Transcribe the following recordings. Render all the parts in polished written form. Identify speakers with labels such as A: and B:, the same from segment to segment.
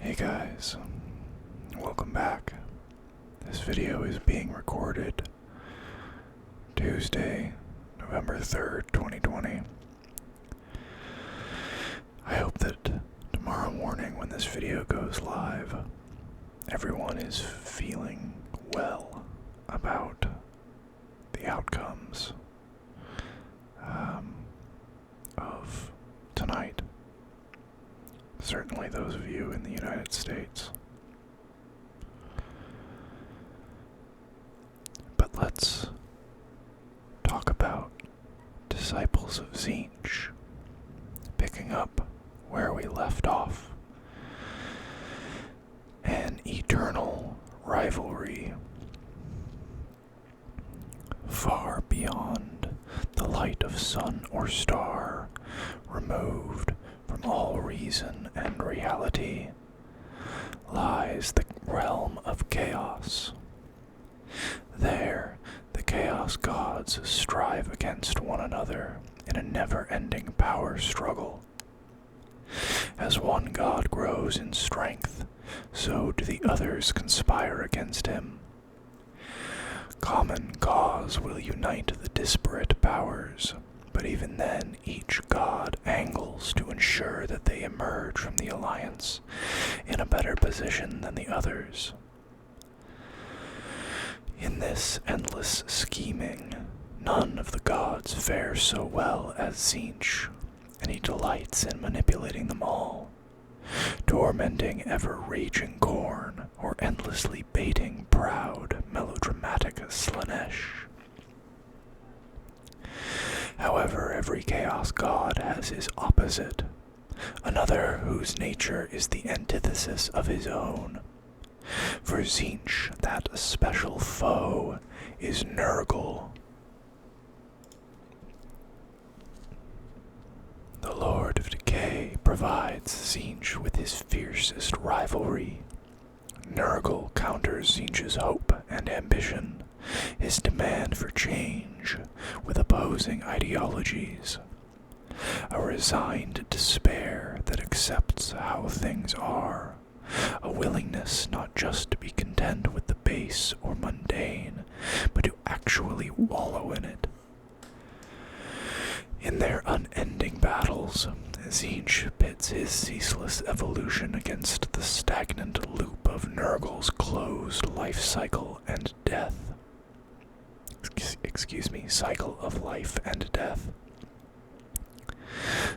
A: Hey guys, welcome back. This video is being recorded Tuesday, November 3rd, 2020. I hope that tomorrow morning when this video goes live, everyone is feeling well about the outcomes of tonight. Certainly those of you in the United States. But let's talk about Disciples of Tzeentch, picking up where we left off. An eternal rivalry, far beyond the light of sun or star, removed from all reason and reality, lies the realm of chaos. There, the chaos gods strive against one another in a never-ending power struggle. As one god grows in strength, so do the others conspire against him. Common cause will unite the disparate powers, but even then, each god angles to ensure that they emerge from the alliance in a better position than the others. In this endless scheming, none of the gods fare so well as Tzeentch, and he delights in manipulating them all, tormenting ever-raging Khorne, or endlessly baiting proud, melodramatic Slaanesh. However, every chaos god has his opposite, another whose nature is the antithesis of his own. For Tzeentch, that special foe is Nurgle. The Lord of Decay provides Tzeentch with his fiercest rivalry. Nurgle counters Tzeentch's hope and ambition, his demand for change, with opposing ideologies. A resigned despair that accepts how things are, a willingness not just to be content with the base or mundane, but to actually wallow in it. In their unending battles, Tzeentch pits his ceaseless evolution against the stagnant loop of Nurgle's closed life cycle and death. Cycle of life and death.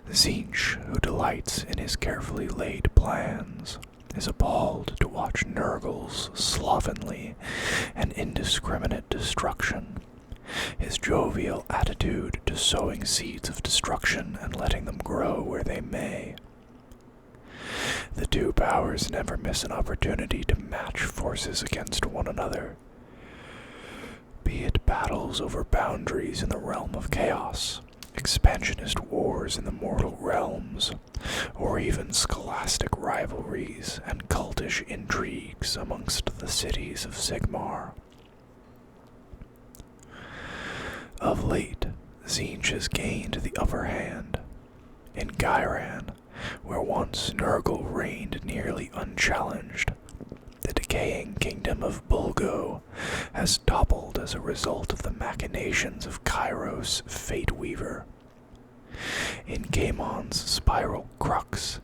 A: Tzeentch, who delights in his carefully laid plans, is appalled to watch Nurgle's slovenly and indiscriminate destruction, his jovial attitude to sowing seeds of destruction and letting them grow where they may. The two powers never miss an opportunity to match forces against one another, be it battles over boundaries in the realm of chaos, expansionist wars in the mortal realms, or even scholastic rivalries and cultish intrigues amongst the cities of Sigmar. Of late, Tzeentch has gained the upper hand. In Ghyran, where once Nurgle reigned nearly unchallenged, the decaying kingdom of Bulgo has toppled as a result of the machinations of Kairos' Fate Weaver. In Gaemon's Spiral Crux,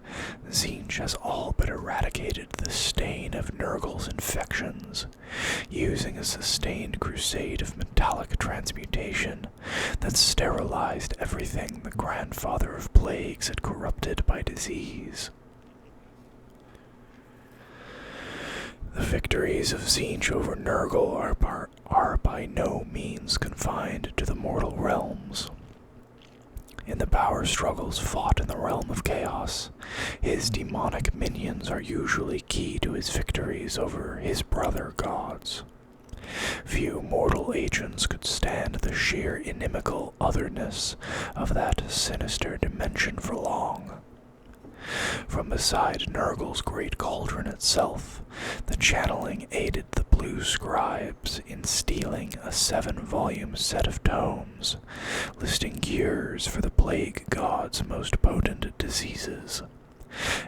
A: Tzeentch has all but eradicated the stain of Nurgle's infections, using a sustained crusade of metallic transmutation that sterilized everything the grandfather of plagues had corrupted by disease. The victories of Tzeentch over Nurgle are by no means confined to the mortal realms. In the power struggles fought in the realm of chaos, his demonic minions are usually key to his victories over his brother gods. Few mortal agents could stand the sheer inimical otherness of that sinister dimension for long. From beside Nurgle's great cauldron itself, the channeling aided the blue scribes in stealing a 7-volume set of tomes, listing cures for the plague god's most potent diseases,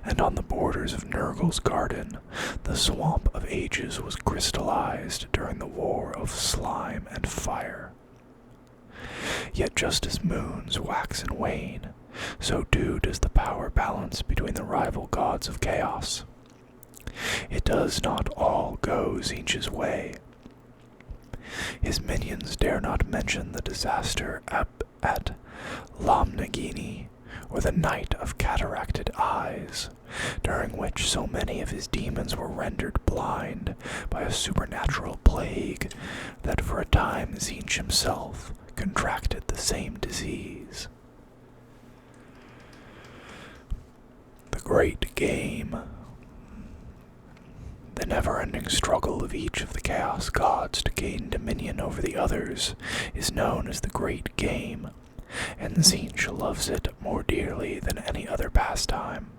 A: and on the borders of Nurgle's garden, the swamp of ages was crystallized during the war of slime and fire. Yet just as moons wax and wane, so too does the power balance between the rival gods of chaos. It does not all go Tzeentch's way. His minions dare not mention the disaster at Lamnagini, or the Night of Cataracted Eyes, during which so many of his demons were rendered blind by a supernatural plague that for a time Tzeentch himself contracted the same disease. The Great Game. The never-ending struggle of each of the Chaos Gods to gain dominion over the others is known as the Great Game, and Tzeentch loves it more dearly than any other pastime.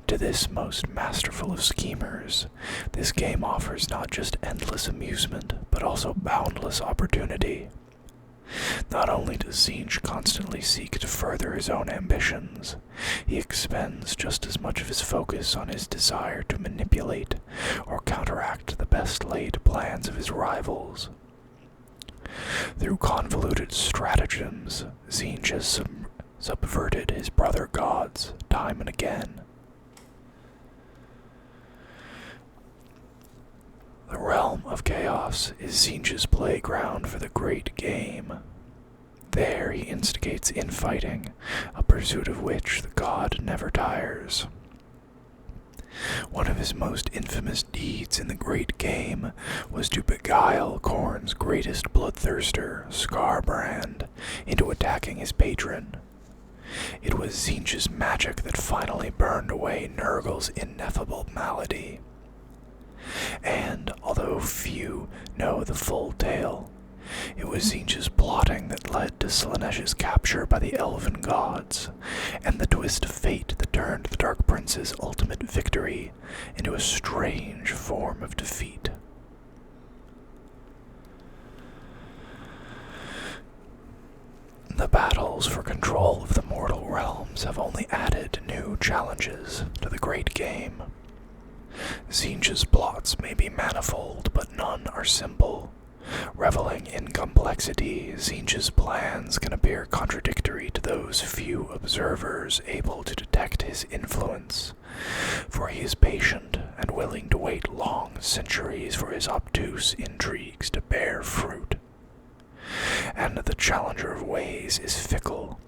A: To this most masterful of schemers, this game offers not just endless amusement, but also boundless opportunity. Not only does Tzeentch constantly seek to further his own ambitions, he expends just as much of his focus on his desire to manipulate or counteract the best-laid plans of his rivals. Through convoluted stratagems, Tzeentch has subverted his brother gods time and again. The realm of chaos is Tzeentch's playground for the Great Game. There he instigates infighting, a pursuit of which the god never tires. One of his most infamous deeds in the Great Game was to beguile Khorne's greatest bloodthirster, Skarbrand, into attacking his patron. It was Tzeentch's magic that finally burned away Nurgle's ineffable malady. And, although few know the full tale, it was Tzeentch's plotting that led to Slaanesh's capture by the Elven gods, and the twist of fate that turned the Dark Prince's ultimate victory into a strange form of defeat. The battles for control of the mortal realms have only added new challenges to the Great Game. Tzeentch's plots may be manifold, but none are simple. Reveling in complexity, Tzeentch's plans can appear contradictory to those few observers able to detect his influence, for he is patient and willing to wait long centuries for his obtuse intrigues to bear fruit. And the Challenger of Ways is fickle,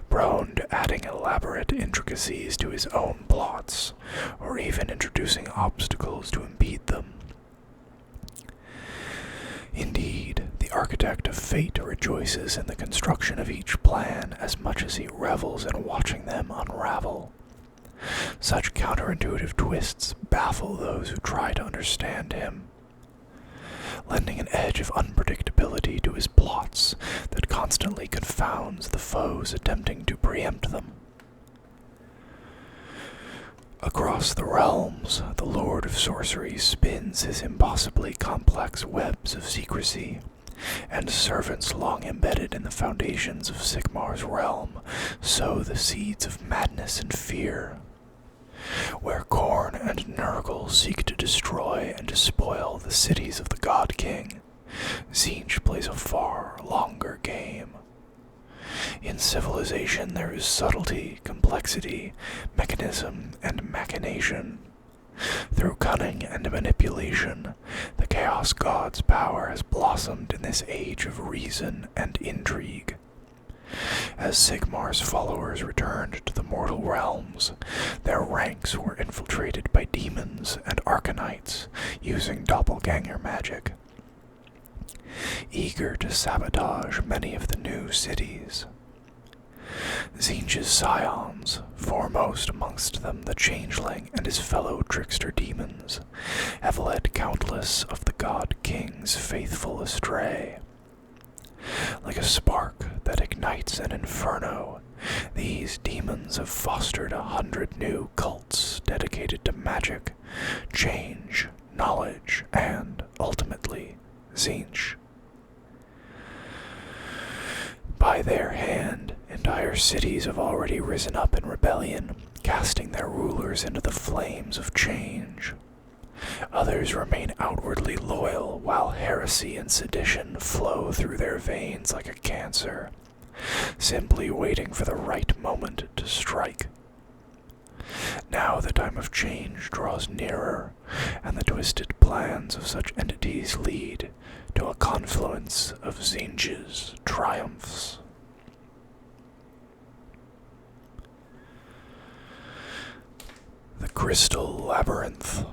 A: prone to adding elaborate intricacies to his own plots, or even introducing obstacles to impede them. Indeed, the architect of fate rejoices in the construction of each plan as much as he revels in watching them unravel. Such counterintuitive twists baffle those who try to understand him, lending an edge of unpredictability to his plots that constantly confounds the foes attempting to preempt them. Across the realms, the Lord of Sorcery spins his impossibly complex webs of secrecy, and servants long embedded in the foundations of Sigmar's realm sow the seeds of madness and fear. Where Khorne and Nurgle seek to destroy and despoil the cities of the God King, Tzeentch plays a far longer game. In civilization there is subtlety, complexity, mechanism, and machination. Through cunning and manipulation, the Chaos God's power has blossomed in this age of reason and intrigue. As Sigmar's followers returned to the mortal realms, their ranks were infiltrated by demons and arcanites using doppelganger magic, eager to sabotage many of the new cities. Tzeentch's scions, foremost amongst them the Changeling and his fellow trickster demons, have led countless of the God King's faithful astray. Like a spark that ignites an inferno, these demons have fostered 100 new cults dedicated to magic, change, knowledge, and, ultimately, Tzeentch. By their hand, entire cities have already risen up in rebellion, casting their rulers into the flames of change. Others remain outwardly loyal while heresy and sedition flow through their veins like a cancer, simply waiting for the right moment to strike. Now the time of change draws nearer, and the twisted plans of such entities lead to a confluence of Tzeentch's triumphs. The Crystal Labyrinth.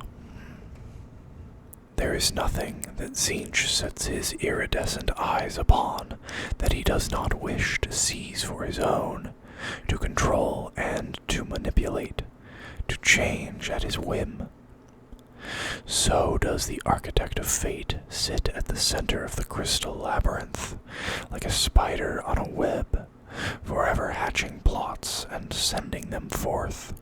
A: There is nothing that Tzeentch sets his iridescent eyes upon that he does not wish to seize for his own, to control and to manipulate, to change at his whim. So does the Architect of Fate sit at the center of the Crystal Labyrinth, like a spider on a web, forever hatching plots and sending them forth.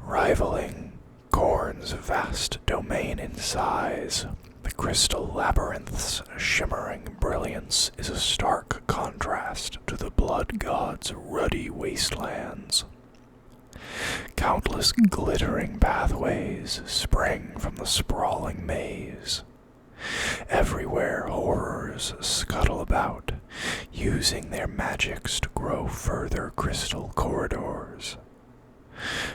A: Rivaling Khorne's vast domain in size, the Crystal Labyrinth's shimmering brilliance is a stark contrast to the Blood God's ruddy wastelands. Countless glittering pathways spring from the sprawling maze. Everywhere horrors scuttle about, using their magics to grow further crystal corridors.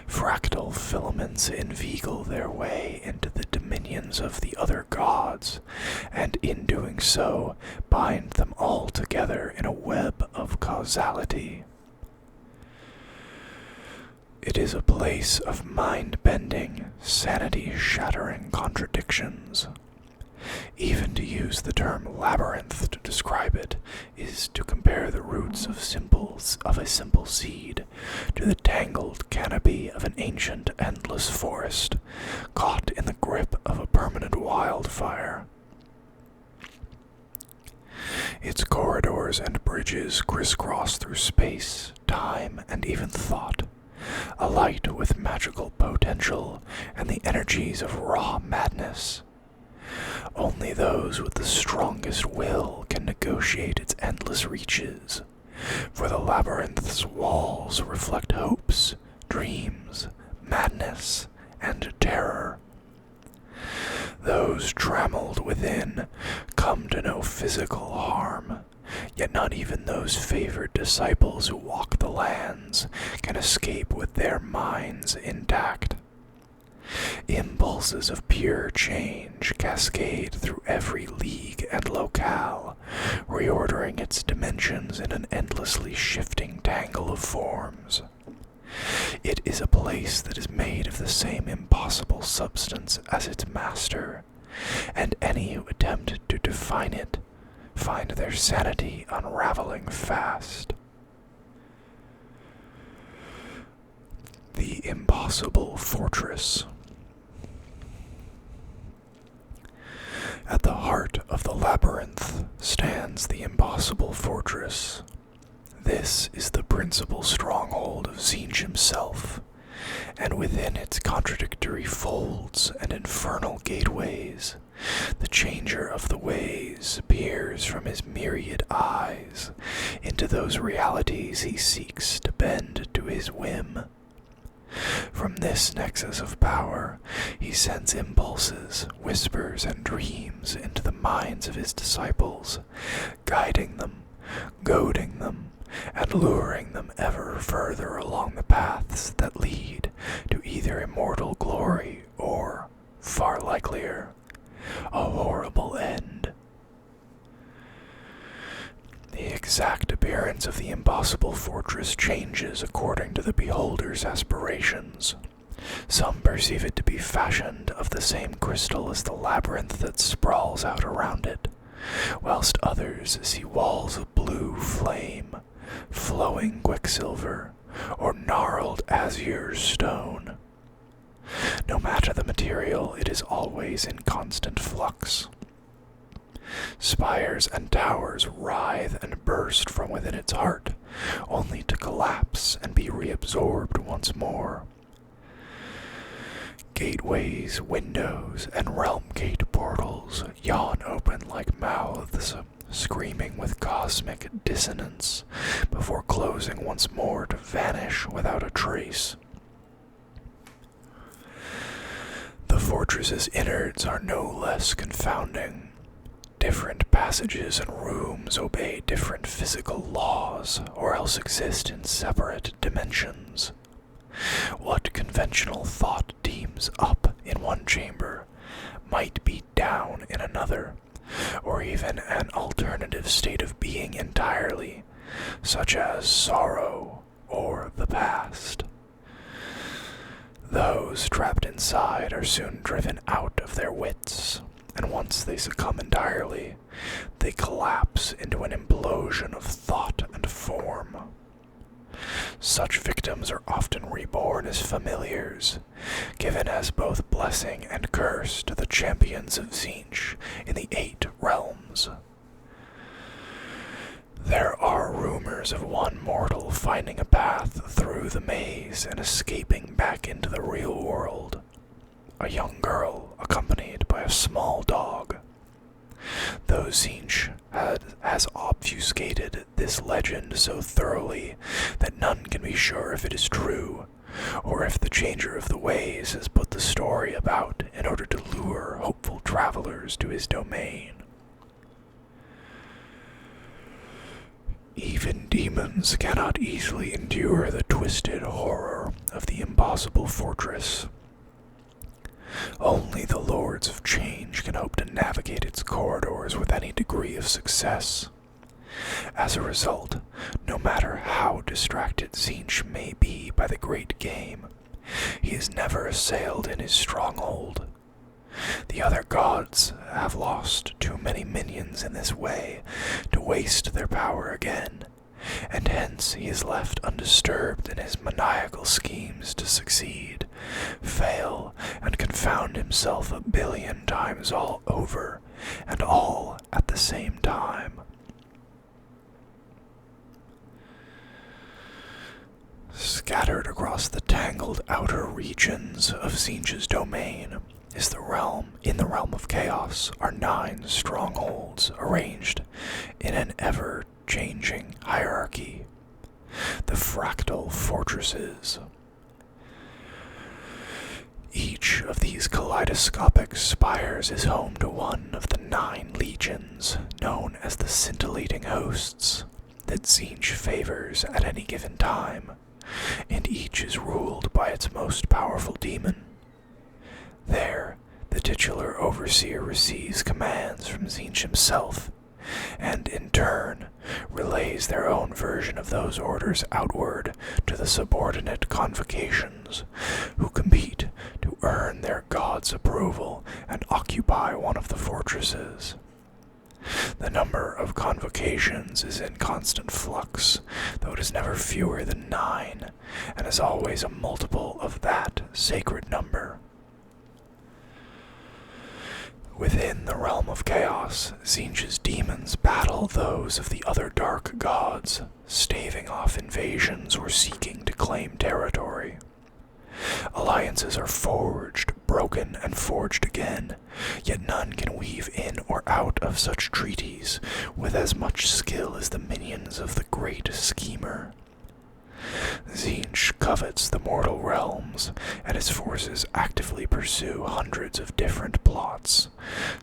A: Fractal filaments inveigle their way into the dominions of the other gods, and in doing so, bind them all together in a web of causality. It is a place of mind-bending, sanity-shattering contradictions. Even to use the term labyrinth to describe it is to compare the roots of a simple seed to the tangled canopy of an ancient endless forest, caught in the grip of a permanent wildfire. Its corridors and bridges crisscross through space, time, and even thought, alight with magical potential and the energies of raw madness. Only those with the strongest will can negotiate its endless reaches, for the labyrinth's walls reflect hopes, dreams, madness, and terror. Those trammeled within come to no physical harm, yet not even those favored disciples who walk the lands can escape with their minds intact. Impulses of pure change cascade through every league and locale, reordering its dimensions in an endlessly shifting tangle of forms. It is a place that is made of the same impossible substance as its master, and any who attempt to define it find their sanity unraveling fast. The Impossible Fortress. At the heart of the labyrinth stands the Impossible Fortress. This is the principal stronghold of Tzeentch himself, and within its contradictory folds and infernal gateways, the Changer of the Ways peers from his myriad eyes into those realities he seeks to bend to his whim. From this nexus of power, he sends impulses, whispers, and dreams into the minds of his disciples, guiding them, goading them, and luring them ever further along the paths that lead to either immortal glory or, far likelier, a horrible end. The exact appearance of the Impossible Fortress changes according to the beholder's aspirations. Some perceive it to be fashioned of the same crystal as the labyrinth that sprawls out around it, whilst others see walls of blue flame, flowing quicksilver, or gnarled azure stone. No matter the material, it is always in constant flux. Spires and towers writhe and burst from within its heart, only to collapse and be reabsorbed once more. Gateways, windows, and realm gate portals yawn open like mouths, screaming with cosmic dissonance before closing once more to vanish without a trace. The fortress's innards are no less confounding. Different passages and rooms obey different physical laws, or else exist in separate dimensions. What conventional thought deems up in one chamber might be down in another, or even an alternative state of being entirely, such as sorrow or the past. Those trapped inside are soon driven out of their wits, and once they succumb entirely, they collapse into an implosion of thought and form. Such victims are often reborn as familiars, given as both blessing and curse to the champions of Tzeentch in the 8 realms. There are rumors of one mortal finding a path through the maze and escaping back into the real world. A young girl accompanied by a small dog. Though Tzeentch has obfuscated this legend so thoroughly that none can be sure if it is true, or if the Changer of the Ways has put the story about in order to lure hopeful travelers to his domain. Even demons cannot easily endure the twisted horror of the impossible fortress. Only the Lords of Change can hope to navigate its corridors with any degree of success. As a result, no matter how distracted Tzeentch may be by the great game, he is never assailed in his stronghold. The other gods have lost too many minions in this way to waste their power again, and hence he is left undisturbed in his maniacal schemes to succeed, fail, and confound himself 1,000,000,000 times all over, and all at the same time. Scattered across the tangled outer regions of Tzeentch's domain is in the realm of chaos are 9 strongholds arranged in an ever-changing hierarchy. The fractal fortresses. Each of these kaleidoscopic spires is home to one of the 9 legions, known as the scintillating hosts, that Tzeentch favors at any given time, and each is ruled by its most powerful demon. There, the titular overseer receives commands from Tzeentch himself, and in turn relays their own version of those orders outward to the subordinate convocations, who compete to earn their god's approval and occupy one of the fortresses. The number of convocations is in constant flux, though it is never fewer than 9, and is always a multiple of that sacred number. Within the realm of chaos, Tzeentch's demons battle those of the other dark gods, staving off invasions or seeking to claim territory. Alliances are forged, broken, and forged again, yet none can weave in or out of such treaties with as much skill as the minions of the great schemer. Tzeentch covets the mortal realms, and his forces actively pursue hundreds of different plots,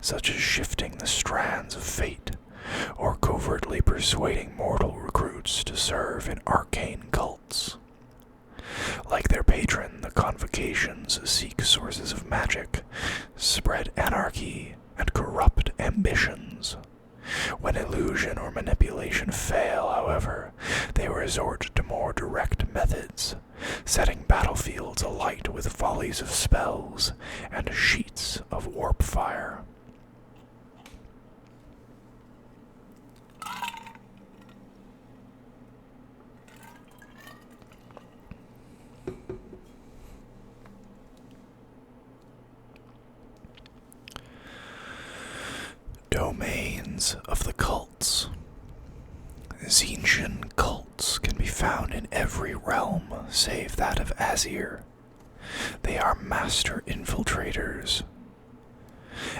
A: such as shifting the strands of fate, or covertly persuading mortal recruits to serve in arcane cults. Like their patron, the convocations seek sources of magic, spread anarchy, and corrupt ambitions. When illusion or manipulation fail, however, they resort to more direct methods, setting battlefields alight with volleys of spells and sheets of warp fire. Domains of the cults. Tzeentchian cults can be found in every realm save that of Azir. They are master infiltrators.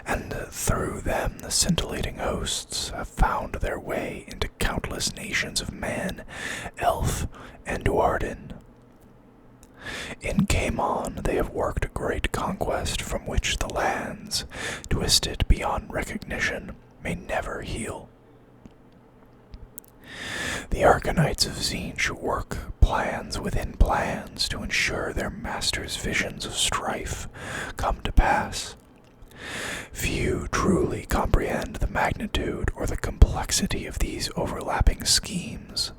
A: and through them the scintillating hosts have found their way into countless nations of man, elf, and dwarden. In Caemon they have worked a great conquest from which the lands, twisted beyond recognition, may never heal. The Arcanites of Tzeentch work plans within plans to ensure their masters' visions of strife come to pass. Few truly comprehend the magnitude or the complexity of these overlapping schemes,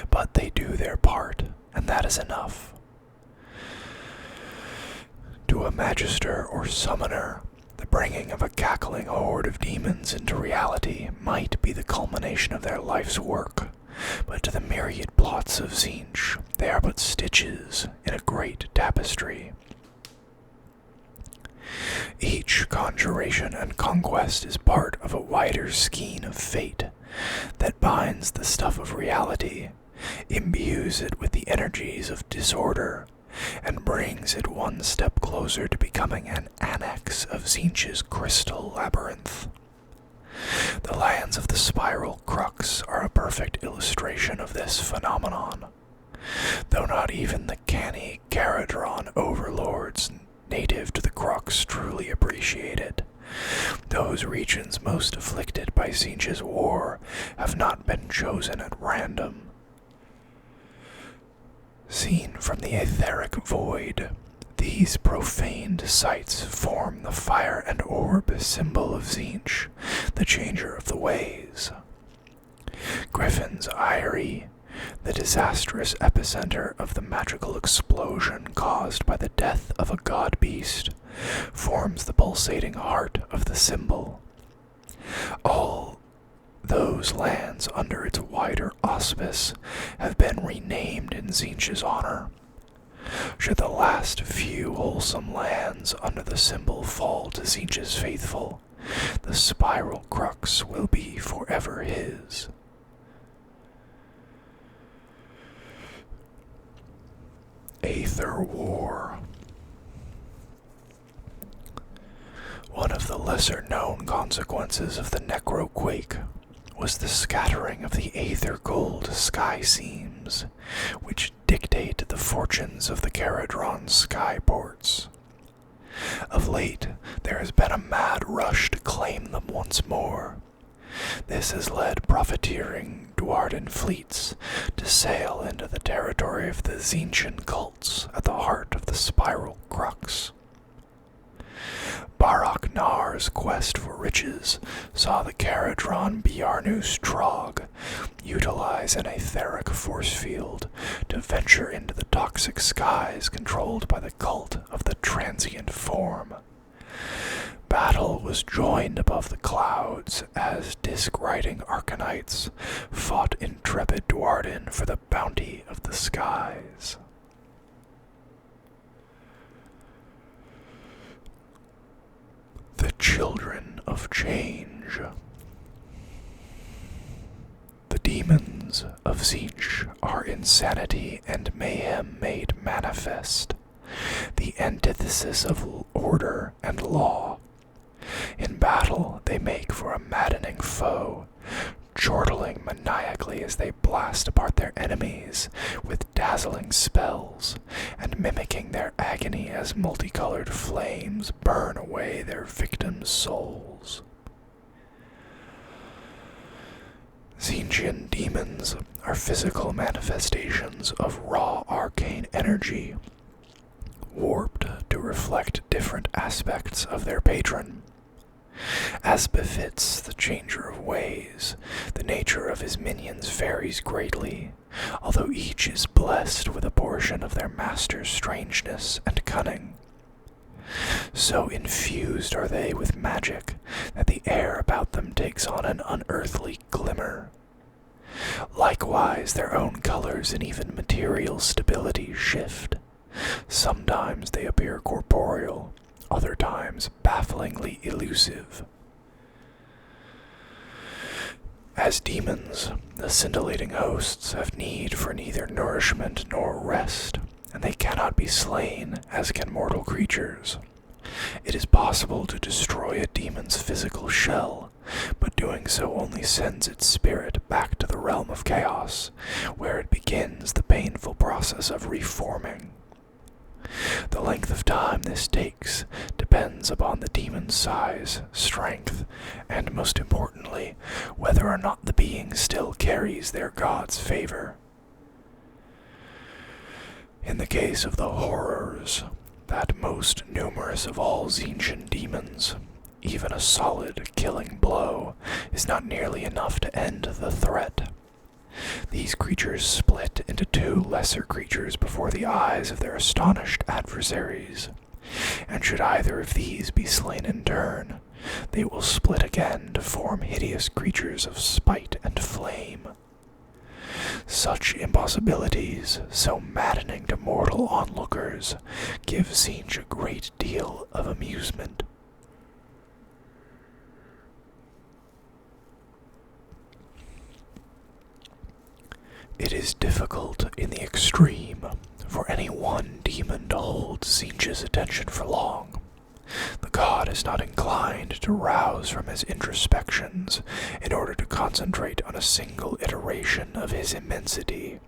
A: but they do their part, and that is enough. To a magister or summoner, the bringing of a cackling horde of demons into reality might be the culmination of their life's work, but to the myriad plots of Tzeentch, they are but stitches in a great tapestry. Each conjuration and conquest is part of a wider skein of fate that binds the stuff of reality, imbues it with the energies of disorder, and brings it one step closer to becoming an annex of Tzeentch's Crystal Labyrinth. The lands of the Spiral Crux are a perfect illustration of this phenomenon, though not even the canny Caradron overlords native to the Crux truly appreciate it. Those regions most afflicted by Tzeentch's war have not been chosen at random. Seen from the etheric void, these profaned sites form the fire and orb symbol of Tzeentch, the changer of the ways. Griffin's Eyrie, the disastrous epicenter of the magical explosion caused by the death of a god beast, forms the pulsating heart of the symbol. All those lands under its wider auspice have been renamed in Tzeentch's honor. Should the last few wholesome lands under the symbol fall to Tzeentch's faithful, the Spiral Crux will be forever his. Aether War. One of the lesser-known consequences of the Necroquake was the scattering of the Aether Gold sky seams, which dictate the fortunes of the Caradron skyports. Of late, there has been a mad rush to claim them once more. This has led profiteering Dwarden fleets to sail into the territory of the Tzeentchian cults at the heart of the Spiral Crux. Barak Nar's quest for riches saw the Caradron Bjarnus Trog utilize an etheric force field to venture into the toxic skies controlled by the cult of the Transient Form. Battle was joined above the clouds as disc-riding Arcanites fought intrepid Dwarden for the bounty of the skies. The Children of Change. The demons of Tzeentch are insanity and mayhem made manifest, the antithesis of order and law. In battle, they make for a maddening foe, chortling maniacally as they blast apart their enemies with dazzling spells, and mimicking their agony as multicolored flames burn away their victims' souls. Tzeentchian demons are physical manifestations of raw arcane energy, warped to reflect different aspects of their patron. As befits the changer of ways, the nature of his minions varies greatly, although each is blessed with a portion of their master's strangeness and cunning. So infused are they with magic that the air about them takes on an unearthly glimmer. Likewise, their own colors and even material stability shift. Sometimes they appear corporeal, other times bafflingly elusive. As demons, the scintillating hosts have need for neither nourishment nor rest, and they cannot be slain as can mortal creatures. It is possible to destroy a demon's physical shell, but doing so only sends its spirit back to the realm of chaos, where it begins the painful process of reforming. The length of time this takes depends upon the demon's size, strength, and most importantly, whether or not the being still carries their god's favor. In the case of the horrors, that most numerous of all Tzeentchian demons, even a solid killing blow is not nearly enough to end the threat. These creatures split into two lesser creatures before the eyes of their astonished adversaries, and should either of these be slain in turn, they will split again to form hideous creatures of spite and flame. Such impossibilities, so maddening to mortal onlookers, give Tzeentch a great deal of amusement. It is difficult in the extreme for any one demon to hold Tzeentch's attention for long. The god is not inclined to rouse from his introspections in order to concentrate on a single iteration of his immensity.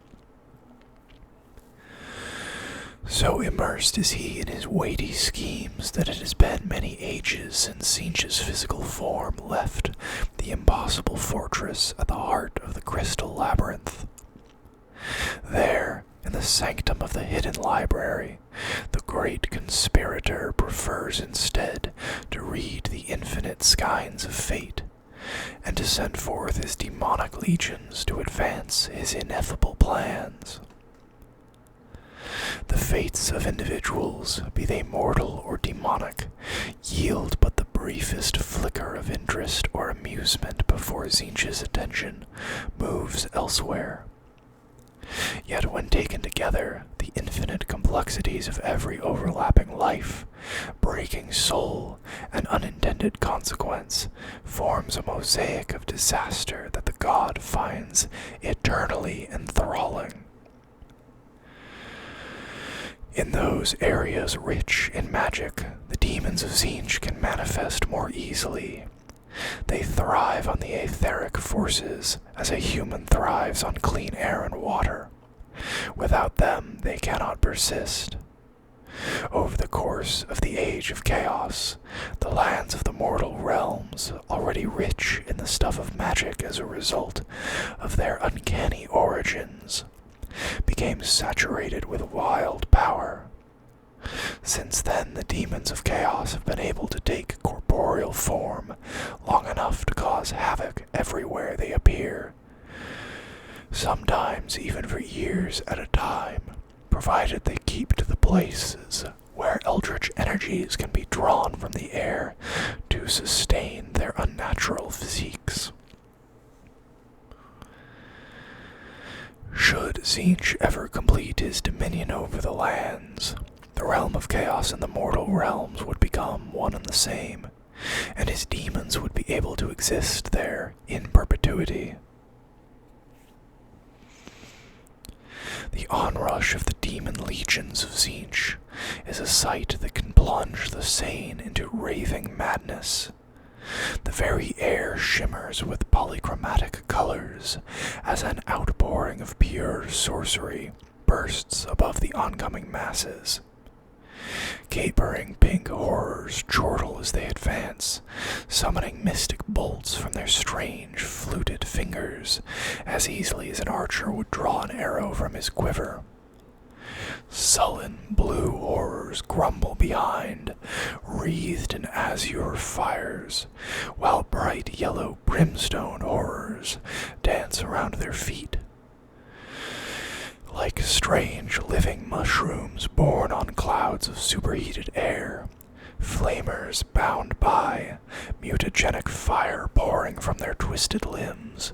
A: So immersed is he in his weighty schemes that it has been many ages since Tzeentch's physical form left the impossible fortress at the heart of the Crystal Labyrinth. There, in the sanctum of the hidden library, the great conspirator prefers instead to read the infinite skeins of fate, and to send forth his demonic legions to advance his ineffable plans. The fates of individuals, be they mortal or demonic, yield but the briefest flicker of interest or amusement before Tzeentch's attention moves elsewhere. Yet when taken together, the infinite complexities of every overlapping life, breaking soul, and unintended consequence forms a mosaic of disaster that the god finds eternally enthralling. In those areas rich in magic, the demons of Tzeentch can manifest more easily. They thrive on the etheric forces, as a human thrives on clean air and water. Without them, they cannot persist. Over the course of the Age of Chaos, the lands of the mortal realms, already rich in the stuff of magic as a result of their uncanny origins, became saturated with wild power. Since then, the demons of chaos have been able to take corporeal form long enough to cause havoc everywhere they appear, sometimes even for years at a time, provided they keep to the places where eldritch energies can be drawn from the air to sustain their unnatural physiques. Should Tzeentch ever complete his dominion over the lands, the realm of chaos and the mortal realms would become one and the same, and his demons would be able to exist there in perpetuity. The onrush of the demon legions of Tzeentch is a sight that can plunge the sane into raving madness. The very air shimmers with polychromatic colors as an outpouring of pure sorcery bursts above the oncoming masses. Capering pink horrors chortle as they advance, summoning mystic bolts from their strange, fluted fingers as easily as an archer would draw an arrow from his quiver. Sullen blue horrors grumble behind, wreathed in azure fires, while bright yellow brimstone horrors dance around their feet. Like strange living mushrooms born on clouds of superheated air, flamers bound by, mutagenic fire pouring from their twisted limbs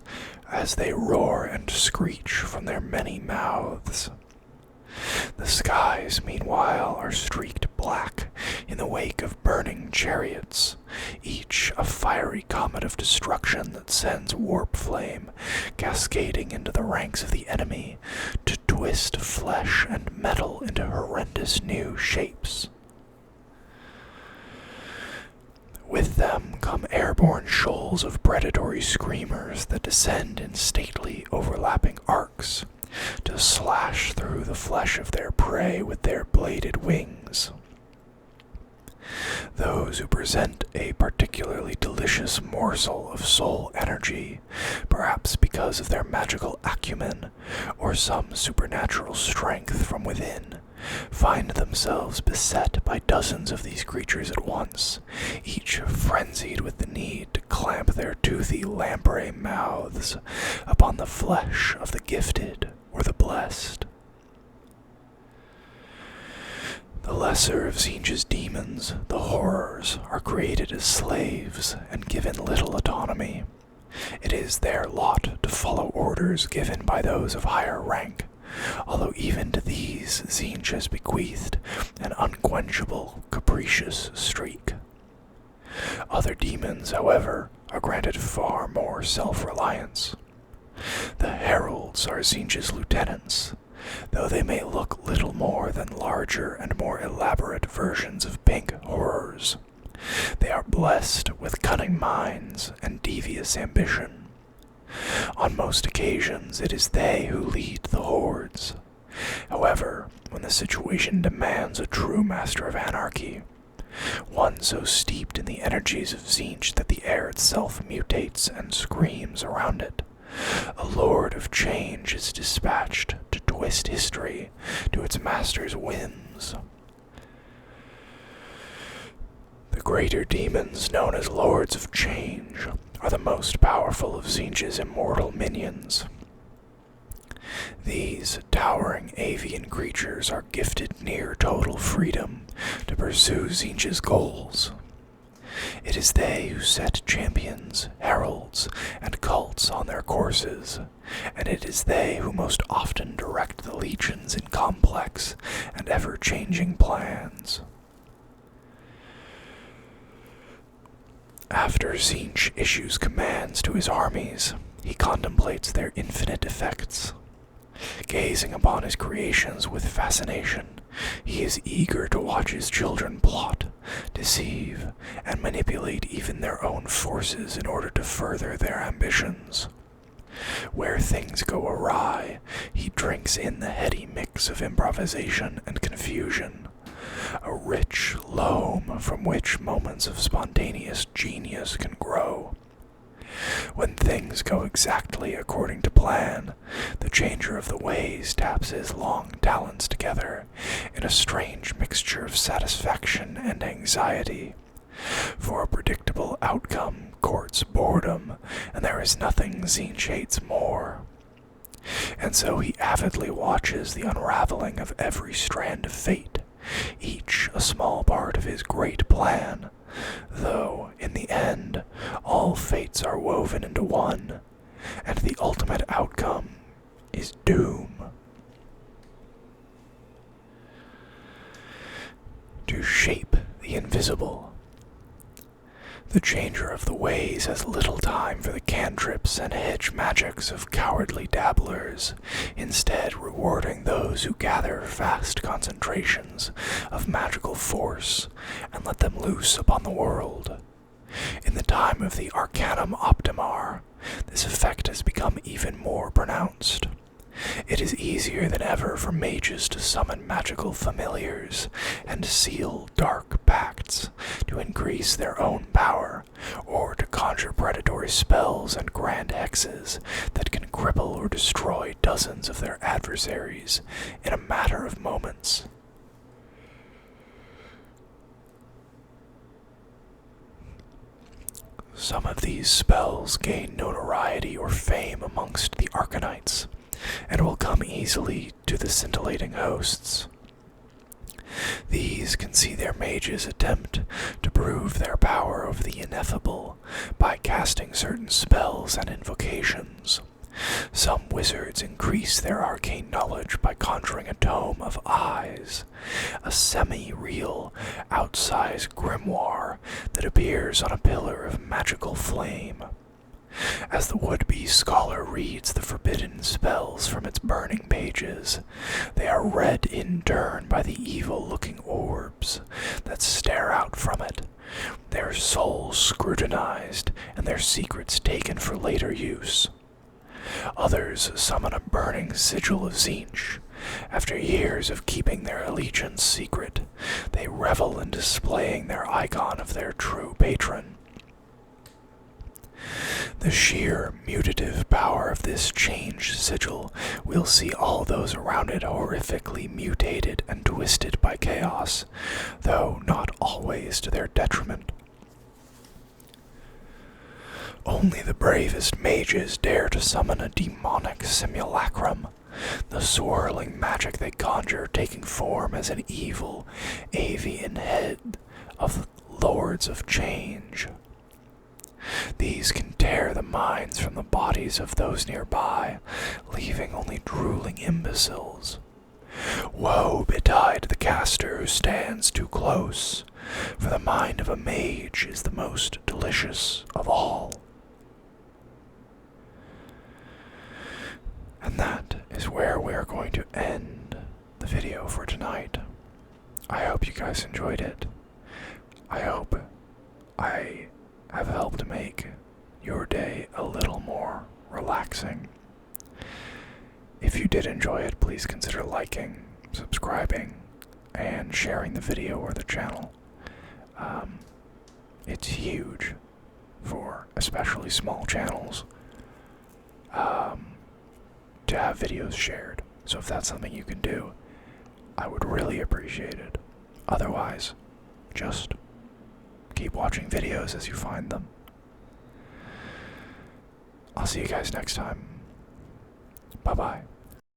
A: as they roar and screech from their many mouths. The skies, meanwhile, are streaked black in the wake of burning chariots, each a fiery comet of destruction that sends warp flame cascading into the ranks of the enemy to twist flesh and metal into horrendous new shapes. With them come airborne shoals of predatory screamers that descend in stately, overlapping arcs to slash through the flesh of their prey with their bladed wings. Those who present a particularly delicious morsel of soul energy, perhaps because of their magical acumen or some supernatural strength from within, find themselves beset by dozens of these creatures at once, each frenzied with the need to clamp their toothy lamprey mouths upon the flesh of the gifted or the blessed. The lesser of Tzeentch's demons, the horrors, are created as slaves and given little autonomy. It is their lot to follow orders given by those of higher rank, although even to these Tzeentch has bequeathed an unquenchable, capricious streak. Other demons, however, are granted far more self-reliance. The Heralds are Tzeentch's lieutenants, though they may look little more than larger and more elaborate versions of pink horrors. They are blessed with cunning minds and devious ambition. On most occasions, it is they who lead the hordes. However, when the situation demands a true master of anarchy, one so steeped in the energies of Tzeentch that the air itself mutates and screams around it, a lord of change is dispatched to twist history to its master's whims. The greater demons, known as Lords of Change, are the most powerful of Tzeentch's immortal minions. These towering avian creatures are gifted near total freedom to pursue Tzeentch's goals. It is they who set champions, heralds, and cults on their courses, and it is they who most often direct the legions in complex and ever-changing plans. After Tzeentch issues commands to his armies, he contemplates their infinite effects. Gazing upon his creations with fascination, he is eager to watch his children plot, deceive, and manipulate even their own forces in order to further their ambitions. Where things go awry, he drinks in the heady mix of improvisation and confusion, a rich loam from which moments of spontaneous genius can grow. When things go exactly according to plan, the changer of the ways taps his long talons together in a strange mixture of satisfaction and anxiety. For a predictable outcome courts boredom, and there is nothing Tzeentch hates more. And so he avidly watches the unraveling of every strand of fate, each a small part of his great plan, though, in the end, all fates are woven into one, and the ultimate outcome is doom. To shape the invisible. The changer of the ways has little time for the cantrips and hedge magics of cowardly dabblers, instead rewarding those who gather vast concentrations of magical force and let them loose upon the world. In the time of the Arcanum Optimar, this effect has become even more pronounced. It is easier than ever for mages to summon magical familiars and seal dark pacts to increase their own power, or to conjure predatory spells and grand hexes that can cripple or destroy dozens of their adversaries in a matter of moments. Some of these spells gain notoriety or fame amongst the Arcanites, and will come easily to the scintillating hosts. These can see their mages attempt to prove their power of the ineffable by casting certain spells and invocations. Some wizards increase their arcane knowledge by conjuring a tome of eyes, a semi-real, outsized grimoire that appears on a pillar of magical flame. As the would-be scholar reads the forbidden spells from its burning pages, they are read in turn by the evil-looking orbs that stare out from it, their souls scrutinized and their secrets taken for later use. Others summon a burning sigil of Tzeentch. After years of keeping their allegiance secret, they revel in displaying their icon of their true patron. The sheer mutative power of this changed sigil will see all those around it horrifically mutated and twisted by chaos, though not always to their detriment. Only the bravest mages dare to summon a demonic simulacrum, the swirling magic they conjure taking form as an evil avian head of lords of change. These can tear the minds from the bodies of those nearby, leaving only drooling imbeciles. Woe betide the caster who stands too close, for the mind of a mage is the most delicious of all. And that is where we're going to end the video for tonight. I hope you guys enjoyed it. I hope I have helped make your day a little more relaxing. If you did enjoy it, please consider liking, subscribing, and sharing the video or the channel. It's huge for especially small channels to have videos shared. So if that's something you can do, I would really appreciate it. Otherwise, just keep watching videos as you find them. I'll see you guys next time. Bye-bye.